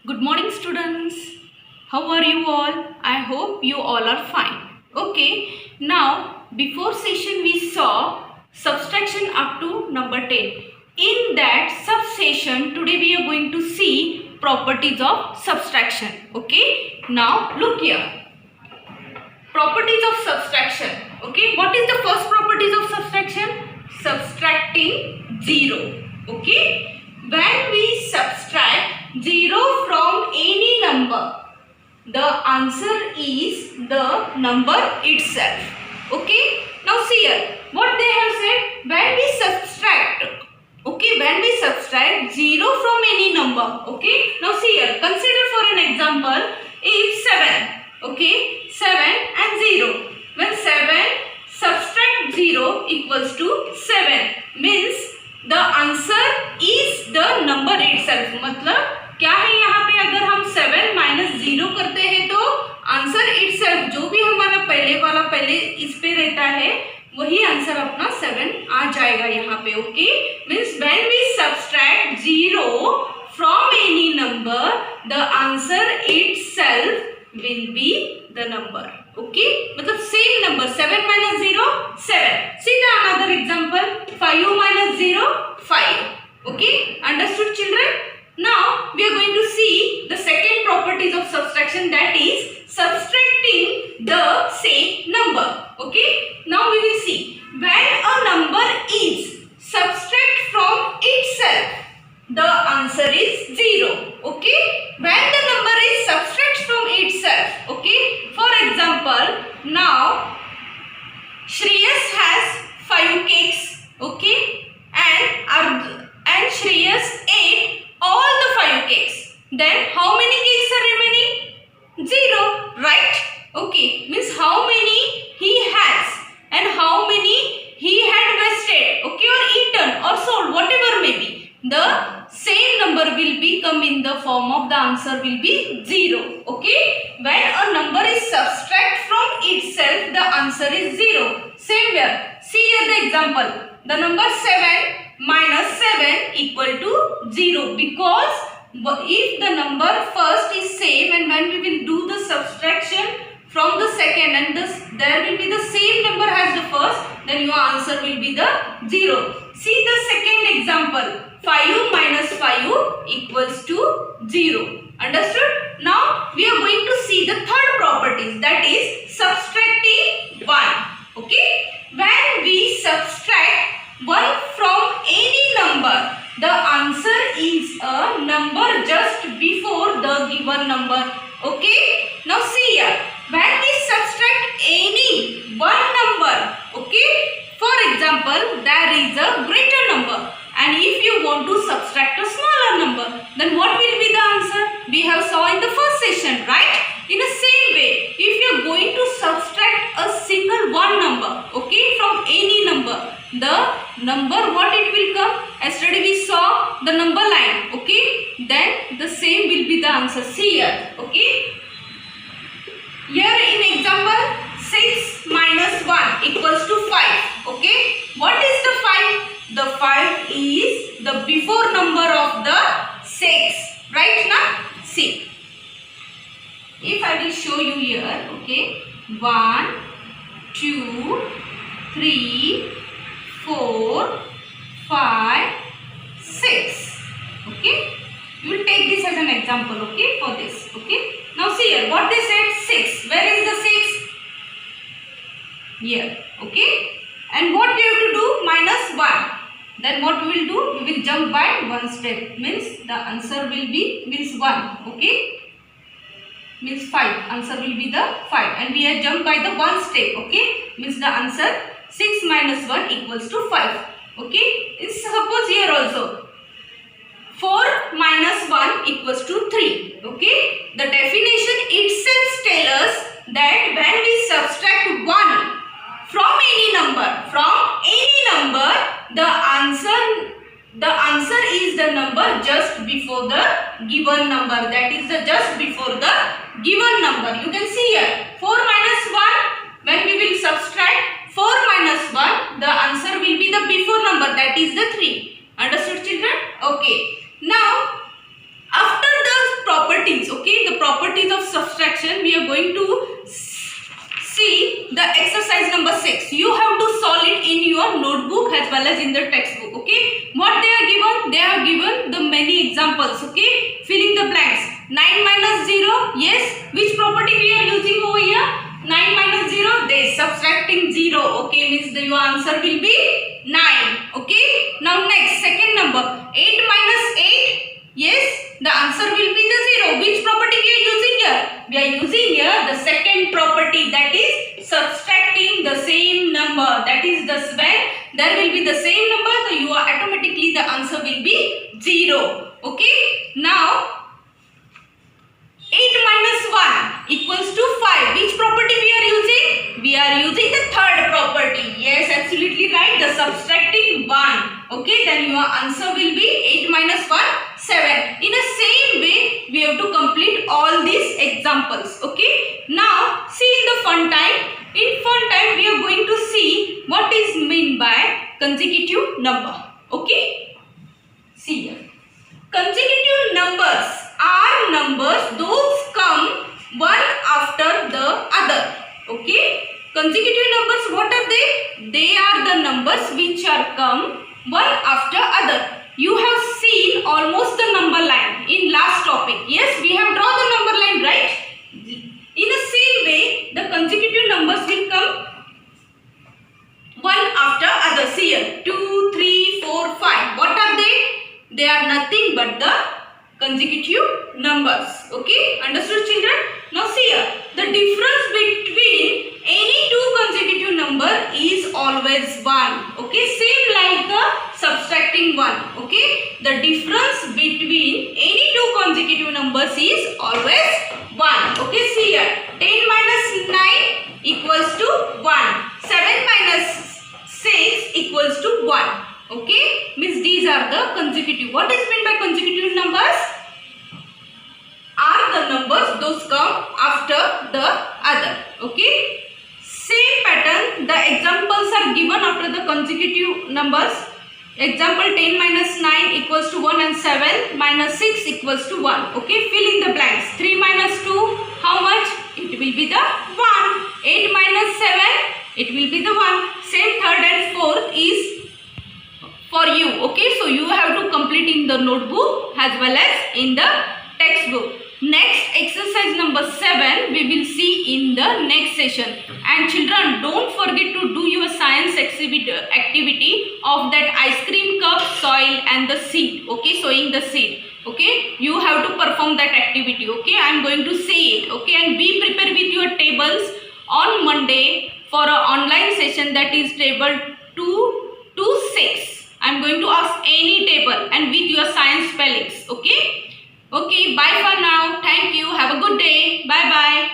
Good morning students. How are you all? I hope you all are fine. Okay, now before session we saw subtraction up to number 10. In that subsession today we are going to see properties of subtraction. Okay, now look here. Properties of subtraction. Okay, what is the first properties of subtraction? Subtracting 0. Okay, when we subtract 0 from any number, the answer is the number itself. Okay, now see here what they have said. When we subtract, okay, when we subtract 0 from any number, okay, now see here, consider for an example, if 7, okay, 7 and 0, when 7 subtract 0 equals to 7, means the answer is the number itself. मतलब क्या है यहाँ पे, अगर हम 7 minus 0 करते हैं तो आंसर इटसेल्फ, जो भी हमारा पहले वाला पहले इस पे रहता है वही आंसर अपना 7 आ जाएगा यहाँ पे. Okay, means when we subtract 0 from any number the answer itself will be the number. Okay, मतलब same number 7 minus 0 7. See the another example, 5 minus 0 5. Okay, understood children? Now we are going to see the second properties of subtraction, that is subtracting the same number. Okay, now we will see when a number is subtract from itself, the answer is 0. Okay, when the number is subtract from itself. Okay, for example, now Shreyas has 5 cakes. Okay, and Shreyas ate all the 5 cakes. Then how many cakes are remaining? 0, right? Okay, means how many he has and how many he had wasted, okay, or eaten or sold, whatever may be. The same number will be come in the form of the answer will be 0. Okay, when a number is subtract from itself, the answer is 0. Same here. See here the example. The number 7 minus 7 equal to 0, because if the number first is same and when we will do the subtraction from the second and there will be the same number as the first, then your answer will be the 0. See the second example, 5 minus 5 equals to 0. Understood? Now we are going to see the third properties, that is subtracting 1. Okay, when we subtract 1 from any number, the answer is a number just before the given number. Okay, now see here, when we subtract any one number, okay, for example, there is a greater number and if you want to subtract a smaller number, then what will be the answer? We have saw in the first session, right? In the same way, if you are going to subtract a single one number, okay, from any number, the number what it will come? Yesterday we saw the number line, okay, then the same will be the answer. See here, okay, here in example 6 minus 1 equals to 5. Okay, what is the 5? The 5 is the before number of the 6, right? Now see, if I will show you here, okay, 1 2 3 4 5 6. Okay, you will take this as an example, okay, for this. Okay, now see here what they said, 6. Where is the 6? Here. Okay, and what we have to do? Minus 1. Then what we will do? We will jump by one step, means the answer will be, means 1. Okay, means 5. Answer will be the 5 and we have jumped by the one step. Okay, means the answer 6 minus 1 equals to 5. Okay, suppose here also 4 minus 1 equals to 3. Okay, the definition itself tells us that when we subtract 1 from any number, the answer is the number just before the given number, that is the just before the given number. You can see here 4 minus 1, when we will subtract 4 minus 1, the answer will be the before number, that is the 3. Understood children? Okay, now after the property Okay, the properties of subtraction. We are going to see the exercise number 6. You have to solve it in your notebook as well as in the textbook. Okay, what they are given? They are given the many examples. Okay, filling the blanks. 9 minus 0. Yes, which property we are using over here? 9 minus 0. They subtracting 0. Okay, means your answer will be 9. Okay, now next second number. 8 minus 8. Yes, the answer will be the 0. Which property we are using here? We are using here the second property, that is subtracting the same number. That is the when there will be the same number, so you are automatically the answer will be 0. Okay, now 8 minus 1 equals to 5. Which property we are using? We are using the third property. Yes, absolutely right. The subtracting 1. Okay, then your answer will be 8 minus 1, 7. In the same way, we have to complete all these examples. Okay, now see in the fun time. In fun time, we are going to see what is meant by consecutive number. Okay, see here. Consecutive numbers are numbers those come one after the other. Okay, consecutive numbers, what are they? They are the numbers which are come one after other. You have seen almost the number line in last topic. Yes, we have drawn the number line, right? In the same way, the consecutive numbers will come one after other. See here, 2, 3, 4, 5. What are they? They are nothing but the consecutive numbers. Okay, understood children? Now see here, the difference between any two consecutive number is always 1. Okay, same like the subtracting 1. Okay, the difference between any two consecutive numbers is always 1. Okay, see here, 10 minus 9 equals to 1. 7 minus 6 equals to 1. Okay, means these are the consecutive. What is meant by consecutive numbers? Are the numbers those come after the other. Okay, same pattern. The examples are given after the consecutive numbers. Example, 10 minus 9 equals to 1 and 7 minus 6 equals to 1. Okay, fill in the blanks. 3 minus 2, how much? It will be the 1. 8 minus 7, it will be the 1. Same third and fourth is for you. Okay, so you have to complete in the notebook as well as in the textbook. Next, exercise number 7 we will see in the next session. And children, don't forget to do your science activity of that ice cream cup, soil and the seed. Okay, sowing the seed. Okay, you have to perform that activity. Okay, I am going to say it. Okay, and be prepared with your tables on Monday for an online session, that is table 2 to 6. I am going to ask any table and with your science spellings. Okay. Okay, bye for now. Thank you. Have a good day. Bye bye.